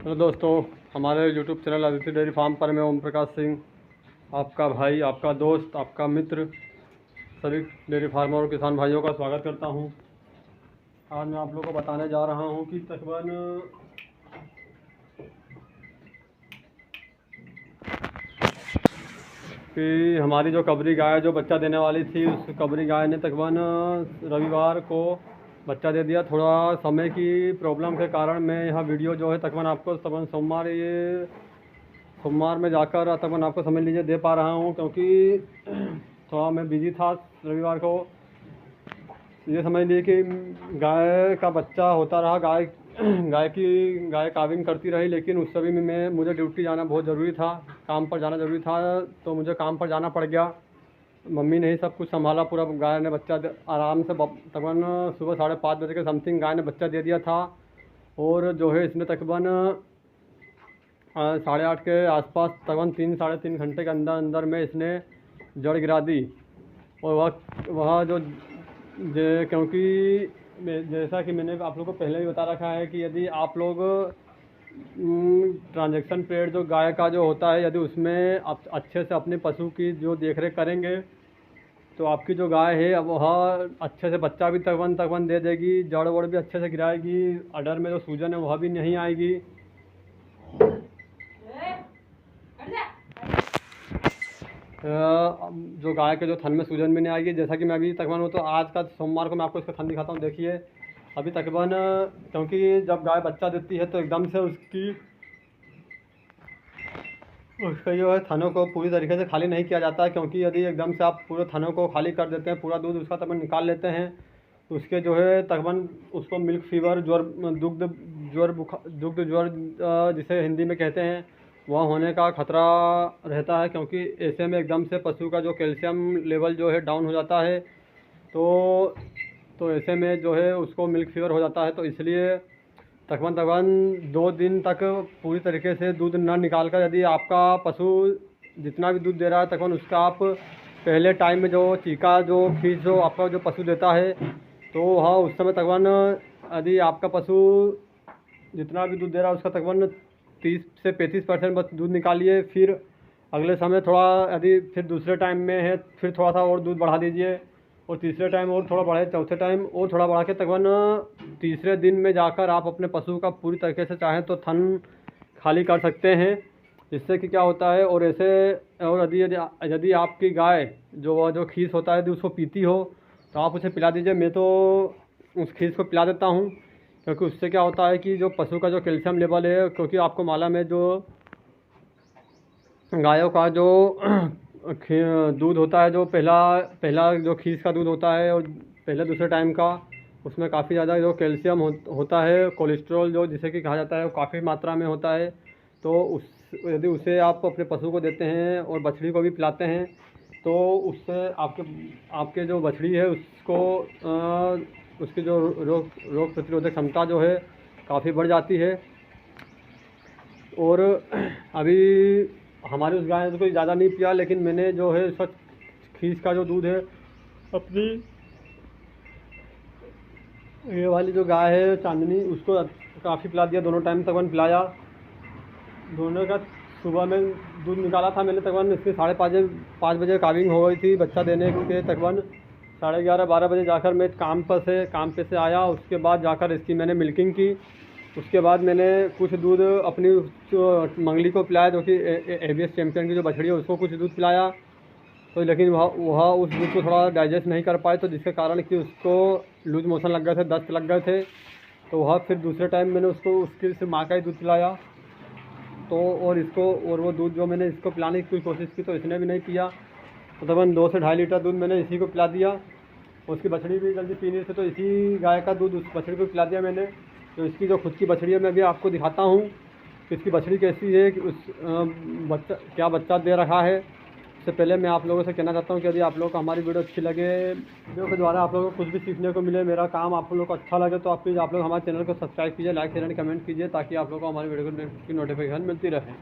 Hello दोस्तों, हमारे YouTube channel Aditi dairy farm पर मैं ओम प्रकाश सिंह, आपका भाई, आपका दोस्त, आपका मित्र, सभी डेयरी फार्मर और किसान भाइयों का स्वागत करता हूं। आज मैं आप लोगों को बताने जा रहा हूं कि तकरीबन हमारी जो कबरी गाय जो बच्चा देने वाली थी, उस कबरी गाय ने तकरीबन रविवार को बच्चा दे दिया। थोड़ा समय की प्रॉब्लम के कारण मैं यह वीडियो जो है तकरीबन आपको तकरीबन सोमवार में जाकर तकरीबन आपको समझ लीजिए दे पा रहा हूँ, क्योंकि थोड़ा मैं बिजी था रविवार को। ये समझ लीजिए कि गाय का बच्चा होता रहा, गाय काविंग करती रही, लेकिन उस सभी में मुझे ड्यूटी जाना बहुत ज़रूरी था, काम पर जाना ज़रूरी था, तो मुझे काम पर जाना पड़ गया। मम्मी ने ही सब कुछ संभाला पूरा। गाय ने बच्चा आराम से तकरीबन सुबह 5:30 बजे के समथिंग गाय ने बच्चा दे दिया था। और जो है इसने तकरीबन 8:30 के आसपास तकरीबन 3-3.5 घंटे के अंदर में इसने जड़ गिरा दी। और वह जो क्योंकि जैसा कि मैंने आप लोगों को पहले भी बता रखा है कि यदि आप लोग ट्रांजैक्शन पीरियड जो गाय का जो होता है, यदि उसमें आप अच्छे से अपने पशु की जो देखरेख करेंगे तो आपकी जो गाय है अब वह अच्छे से बच्चा भी तकरीबन दे देगी, जड़ वड़ भी अच्छे से गिराएगी, अडर में जो सूजन है वह भी नहीं आएगी। जो गाय के जो थन में सूजन भी नहीं आएगी। जैसा कि मैं अभी तकरीबन वो तो आज का सोमवार को मैं आपको इसका थन दिखाता हूँ। देखिए अभी तकरीबन, क्योंकि जब गाय बच्चा देती है तो एकदम से उसके जो है थनों को पूरी तरीके से खाली नहीं किया जाता है, क्योंकि यदि एकदम से आप पूरे थनों को खाली कर देते हैं, पूरा दूध उसका तकरीबन निकाल लेते हैं, तो उसके जो है तकरीबन उसको मिल्क फीवर, ज्वर, दुग्ध ज्वर जिसे हिंदी में कहते हैं, वह होने का खतरा रहता है, क्योंकि ऐसे में एकदम से पशु का जो कैल्शियम लेवल जो है डाउन हो जाता है। तो ऐसे में जो है उसको मिल्क फीवर हो जाता है। तो इसलिए तकरीबन 2 दिन तक पूरी तरीके से दूध न निकाल कर, यदि आपका पशु जितना भी दूध दे रहा है तकरीबन उसका आप पहले टाइम में जो चीका जो खींच जो आपका जो पशु देता है, तो हाँ उस समय तकरीबन यदि आपका पशु जितना भी दूध दे रहा है उसका तकरीबन 30 से 35% बस दूध निकालिए। फिर अगले समय थोड़ा, यदि फिर दूसरे टाइम में है फिर थोड़ा सा और दूध बढ़ा दीजिए, और तीसरे टाइम और थोड़ा बढ़ाए, चौथे टाइम और थोड़ा बढ़ा के तकरीबन तीसरे दिन में जाकर आप अपने पशु का पूरी तरीके से चाहें तो थन खाली कर सकते हैं। जिससे कि क्या होता है, और ऐसे और यदि आपकी गाय जो खीस होता है यदि उसको पीती हो तो आप उसे पिला दीजिए। मैं तो उस खीस को पिला देता हूँ, क्योंकि उससे क्या होता है कि जो पशु का जो कैल्शियम लेवल है, क्योंकि आपको मालूम है जो गायों का जो दूध होता है, जो पहला जो खीस का दूध होता है और पहले दूसरे टाइम का, उसमें काफ़ी ज़्यादा जो कैल्शियम होता है, कोलेस्ट्रॉल जो जिसे कि कहा जाता है, वो काफ़ी मात्रा में होता है। तो यदि उसे आप अपने पशु को देते हैं और बछड़ी को भी पिलाते हैं तो उससे आपके जो बछड़ी है उसको उसकी जो रोग प्रतिरोधक क्षमता जो है काफ़ी बढ़ जाती है। और अभी हमारी उस गाय ने तो कोई ज़्यादा नहीं पिया, लेकिन मैंने जो है सच खीस का जो दूध है अपनी ये वाली जो गाय है चांदनी, उसको काफ़ी पिला दिया। दोनों टाइम तकरीबन पिलाया। दोनों का सुबह में दूध निकाला था मैंने तकरीबन इसके 5:30 बजे काविंग हो गई थी बच्चा देने के। तकरीबन 11:30-12 बजे जाकर मैं काम पे से आया। उसके बाद जाकर इसकी मैंने मिल्किंग की। उसके बाद मैंने कुछ दूध अपनी मंगली को पिलाया, जो कि ABS चैम्पियन की जो बछड़ी है उसको कुछ दूध पिलाया। तो लेकिन वह उस दूध को थोड़ा डाइजेस्ट नहीं कर पाए, तो जिसके कारण कि उसको लूज मोशन लग गए थे, दस्त लग गए थे। तो वह फिर दूसरे टाइम मैंने उसको उसके सिर्फ माँ का ही दूध पिलाया। तो और वो दूध जो मैंने इसको पिलाने की कोशिश की तो इसने भी नहीं पिया। तो तकरीबन 2 से 2.5 लीटर दूध मैंने इसी को पिला दिया। उसकी बछड़ी भी जल्दी पी नहीं थी, तो इसी गाय का दूध उस बछड़ी को पिला दिया मैंने। तो इसकी जो खुद की बछड़ी है मैं भी आपको दिखाता हूँ कि इसकी बछड़ी कैसी है, कि क्या बच्चा दे रखा है। इससे पहले मैं आप लोगों से कहना चाहता हूँ कि यदि आप लोगों को हमारी वीडियो अच्छी लगे, वीडियो के द्वारा आप लोगों को कुछ भी सीखने को मिले, मेरा काम आप लोगों को अच्छा लगे, तो प्लीज़ आप लोग हमारे चैनल को सब्सक्राइब कीजिए, लाइक शेयर एंड कमेंट कीजिए, ताकि आप लोगों को हमारी वीडियो की नोटिफिकेशन मिलती रहे।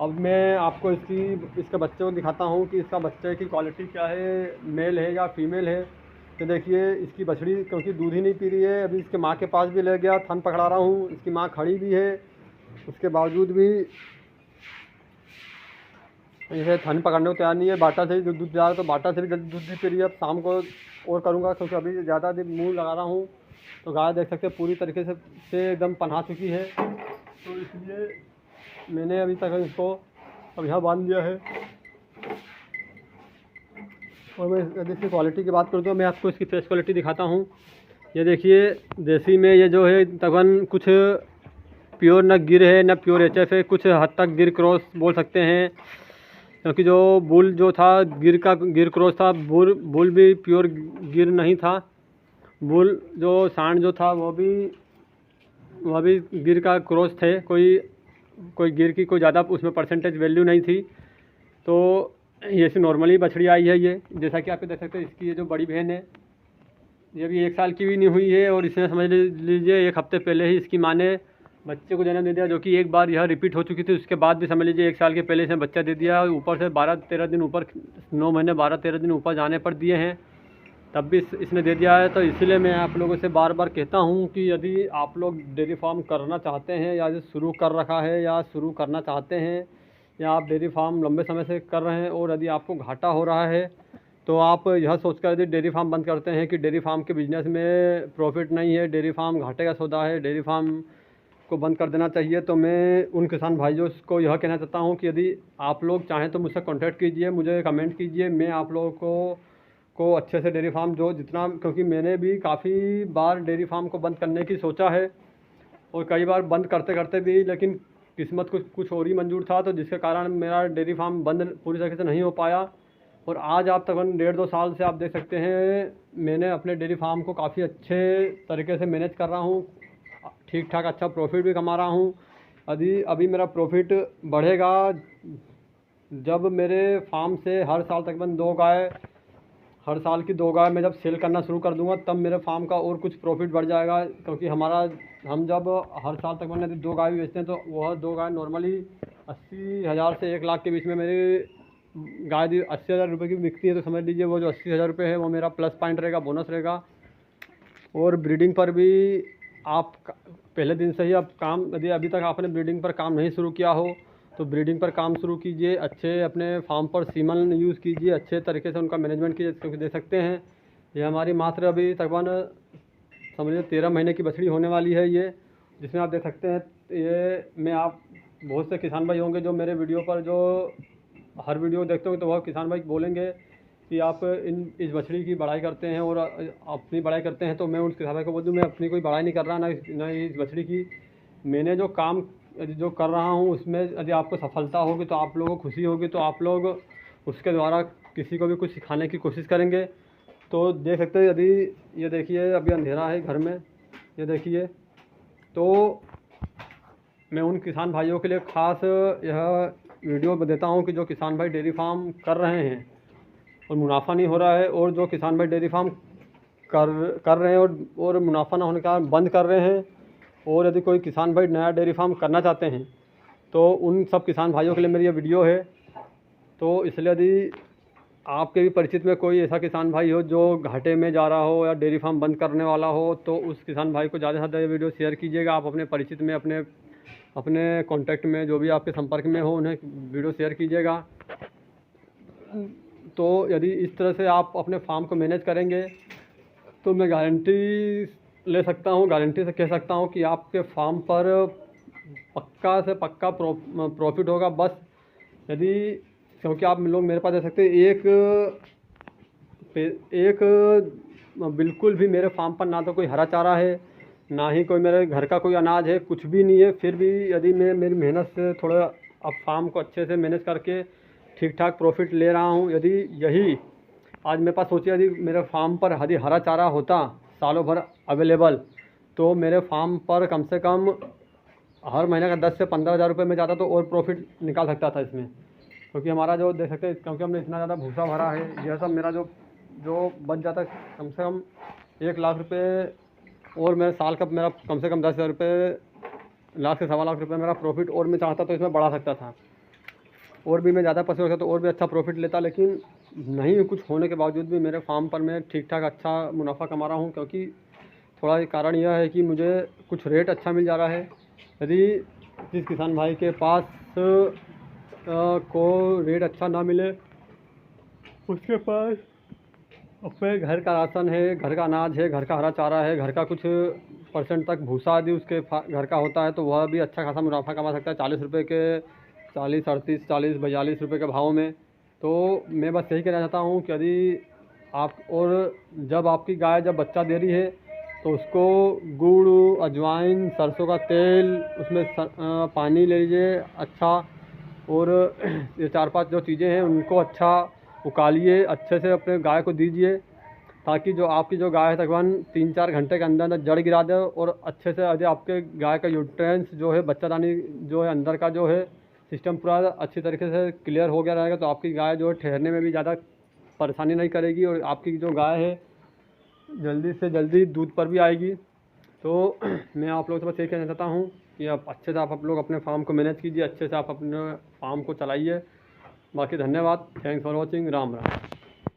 अब मैं आपको इसके बच्चे को दिखाता हूँ कि इसका बच्चे की क्वालिटी क्या है, मेल है या फीमेल है। तो देखिए इसकी बछड़ी क्योंकि दूध ही नहीं पी रही है, अभी इसके माँ के पास भी ले गया, थन पकड़ा रहा हूँ, इसकी माँ खड़ी भी है उसके बावजूद भी जैसे थाने पकड़ने को तैयार नहीं है। बाटा से ही दूध जा रहा है, तो बाटा से भी जल्दी दूध नहीं पी रही है। अब शाम को और करूँगा, क्योंकि अभी ज़्यादा दिन मुँह लगा रहा हूँ तो गाय देख सकते हैं पूरी तरीके से एकदम पनहा चुकी है। तो इसलिए मैंने अभी तक इसको अब यहाँ बांध दिया है। और मैं यदि इसकी क्वालिटी की बात करूँ तो मैं आपको इसकी फेस क्वालिटी दिखाता हूँ। ये देखिए, देसी में ये जो है तकरीबन कुछ प्योर न गिर है न प्योर एचएफ है, कुछ हद तक गिर क्रॉस बोल सकते हैं, क्योंकि जो बुल जो था गिर क्रॉस था। बुल भी प्योर गिर नहीं था। बुल जो सांड जो था वो भी गिर का क्रॉस थे। कोई गिर की कोई ज़्यादा उसमें परसेंटेज वैल्यू नहीं थी। तो ये से नॉर्मली बछड़ी आई है। ये जैसा कि आप देख सकते हैं, इसकी ये जो बड़ी बहन है ये भी 1 साल की भी नहीं हुई है, और इसने समझ लीजिए 1 हफ्ते पहले ही इसकी माँ ने बच्चे को जन्म दे दिया, जो कि एक बार यह रिपीट हो चुकी थी। उसके बाद भी समझ लीजिए 1 साल के पहले इसने बच्चा दे दिया। ऊपर से 12-13 दिन ऊपर 9 महीने 12-13 दिन ऊपर जाने पर दिए हैं, तब भी इसने दे दिया है। तो इसीलिए मैं आप लोगों से बार बार कहता हूँ कि यदि आप लोग डेयरी फार्म करना चाहते हैं, या शुरू कर रखा है या शुरू करना चाहते हैं, या आप डेयरी फार्म लंबे समय से कर रहे हैं और यदि आपको घाटा हो रहा है, तो आप यह सोचकर यदि डेयरी फार्म बंद करते हैं कि डेयरी फार्म के बिज़नेस में प्रॉफिट नहीं है, डेयरी फार्म घाटे का सौदा है, डेयरी फार्म को बंद कर देना चाहिए, तो मैं उन किसान भाइयों को यह कहना चाहता हूं कि यदि आप लोग चाहें तो मुझसे कांटेक्ट कीजिए, मुझे कमेंट कीजिए। मैं आप लोगों को अच्छे से डेयरी फार्म जो जितना, क्योंकि मैंने भी काफ़ी बार डेयरी फार्म को बंद करने की सोचा है, और कई बार बंद करते करते भी लेकिन किस्मत कुछ और ही मंजूर था, तो जिसके कारण मेरा डेयरी फार्म बंद पूरी तरीके से नहीं हो पाया। और आज आप तकरीबन 1.5-2 साल से आप देख सकते हैं मैंने अपने डेयरी फार्म को काफ़ी अच्छे तरीके से मैनेज कर रहा हूँ, ठीक ठाक अच्छा प्रॉफिट भी कमा रहा हूँ। अभी मेरा प्रॉफिट बढ़ेगा जब मेरे फार्म से हर साल तकरीबन 2 गाय, हर साल की 2 गाय मैं जब सेल करना शुरू कर दूंगा, तब मेरे फार्म का और कुछ प्रॉफिट बढ़ जाएगा। क्योंकि हम जब हर साल तकरीबन यदि 2 गाय भी बेचते हैं, तो वह 2 गाय नॉर्मली 80,000 से 1 लाख के बीच में मेरी गाय 80,000 रुपये की बिकती है। तो समझ लीजिए वो जो 80,000 रुपये है वो मेरा प्लस पॉइंट रहेगा, बोनस रहेगा। और ब्रीडिंग पर भी आप पहले दिन से ही अब काम, यदि अभी तक आपने ब्रीडिंग पर काम नहीं शुरू किया हो तो ब्रीडिंग पर काम शुरू कीजिए। अच्छे अपने फार्म पर सीमन यूज़ कीजिए, अच्छे तरीके से उनका मैनेजमेंट कीजिए। क्योंकि दे सकते हैं ये हमारी मात्र अभी तकरीबन समझिए 13 महीने की बछड़ी होने वाली है ये, जिसमें आप देख सकते हैं ये मैं आप बहुत से किसान भाई होंगे जो मेरे वीडियो पर जो हर वीडियो देखते होंगे, तो वह किसान भाई बोलेंगे कि आप इस बछड़ी की बड़ाई करते हैं और अपनी बड़ाई करते हैं। तो मैं उस किसान भाई को बोल दूँ, मैं अपनी कोई बड़ाई नहीं कर रहा, ना इस बछड़ी की। मैंने जो काम जो कर रहा हूँ उसमें यदि आपको सफलता होगी तो आप लोगों को खुशी होगी, तो आप लोग उसके द्वारा किसी को भी कुछ सिखाने की कोशिश करेंगे। तो देख सकते हैं, यदि ये देखिए अभी अंधेरा है घर में, ये देखिए। तो मैं उन किसान भाइयों के लिए ख़ास यह वीडियो देता हूँ कि जो किसान भाई डेयरी फार्म कर रहे हैं और मुनाफा नहीं हो रहा है, और जो किसान भाई डेयरी फार्म कर रहे हैं और मुनाफा ना होने के कारण बंद कर रहे हैं, और यदि कोई किसान भाई नया डेयरी फार्म करना चाहते हैं, तो उन सब किसान भाइयों के लिए मेरी ये वीडियो है। तो इसलिए यदि आपके भी परिचित में कोई ऐसा किसान भाई हो जो घाटे में जा रहा हो या डेयरी फार्म बंद करने वाला हो, तो उस किसान भाई को ज़्यादा से ज़्यादा ये वीडियो शेयर कीजिएगा। आप अपने परिचित में, अपने कॉन्टैक्ट में जो भी आपके संपर्क में हो, उन्हें वीडियो शेयर कीजिएगा। तो यदि इस तरह से आप अपने फार्म को मैनेज करेंगे, तो मैं गारंटी ले सकता हूँ, गारंटी से कह सकता हूँ कि आपके फार्म पर पक्का से पक्का प्रॉफिट होगा। बस यदि, क्योंकि आप लोग मेरे पास दे सकते हैं एक बिल्कुल भी मेरे फार्म पर ना तो कोई हरा चारा है, ना ही कोई मेरे घर का कोई अनाज है, कुछ भी नहीं है। फिर भी यदि मैं मेरी मेहनत से थोड़ा अब फार्म को अच्छे से मैनेज करके ठीक ठाक प्रॉफिट ले रहा हूँ, यदि यही आज मेरे पास सोचिए यदि मेरे फार्म पर यदि हरा चारा होता सालों भर अवेलेबल, तो मेरे फार्म पर कम से कम हर महीने का 10 से 15 हज़ार रुपये में जाता, तो और प्रॉफिट निकाल सकता था इसमें। क्योंकि हमारा जो देख सकते हैं, क्योंकि हमने इतना ज़्यादा भूसा भरा है, यह सब मेरा जो बच जाता कम से कम 1 लाख रुपये, और मेरे साल का मेरा कम से कम 10,000 रुपये, लाख से 1.25 लाख रुपये मेरा प्रॉफिट और मैं चाहता तो इसमें बढ़ा सकता था, और भी मैं ज़्यादा पैसे रखता तो और भी अच्छा प्रॉफिट लेता। लेकिन नहीं कुछ होने के बावजूद भी मेरे फार्म पर मैं ठीक ठाक अच्छा मुनाफा कमा रहा हूँ, क्योंकि थोड़ा कारण यह है कि मुझे कुछ रेट अच्छा मिल जा रहा है। यदि जिस किसान भाई के पास को रेट अच्छा ना मिले, उसके पास अपने घर का राशन है, घर का अनाज है, घर का हरा चारा है, घर का कुछ परसेंट तक भूसा आदि उसके घर का होता है, तो वह भी अच्छा खासा मुनाफा कमा सकता है 40 रुपये के, 40, 38, 40, 42 रुपये के भाव में। तो मैं बस यही कहना चाहता हूँ कि यदि आप, और जब आपकी गाय जब बच्चा दे रही है तो उसको गुड़, अजवाइन, सरसों का तेल, उसमें पानी ले लीजिए अच्छा, और ये 4-5 जो चीज़ें हैं उनको अच्छा उकालिए, अच्छे से अपने गाय को दीजिए, ताकि जो आपकी जो गाय है तकरीबन 3-4 घंटे के अंदर अंदर जड़ गिरा दे, और अच्छे से यदि आपके गाय का यूट्रेंस जो है, बच्चादानी जो है, अंदर का जो है सिस्टम पूरा अच्छी तरीके से क्लियर हो गया रहेगा, तो आपकी गाय जो है ठहरने में भी ज़्यादा परेशानी नहीं करेगी, और आपकी जो गाय है जल्दी से जल्दी दूध पर भी आएगी। तो मैं आप लोगों से बस यही कहना चाहता हूँ कि आप अच्छे से आप लोग अपने फार्म को मैनेज कीजिए, अच्छे से आप अपने फार्म को चलाइए। बाकी धन्यवाद, thanks for watching, Ram Ram.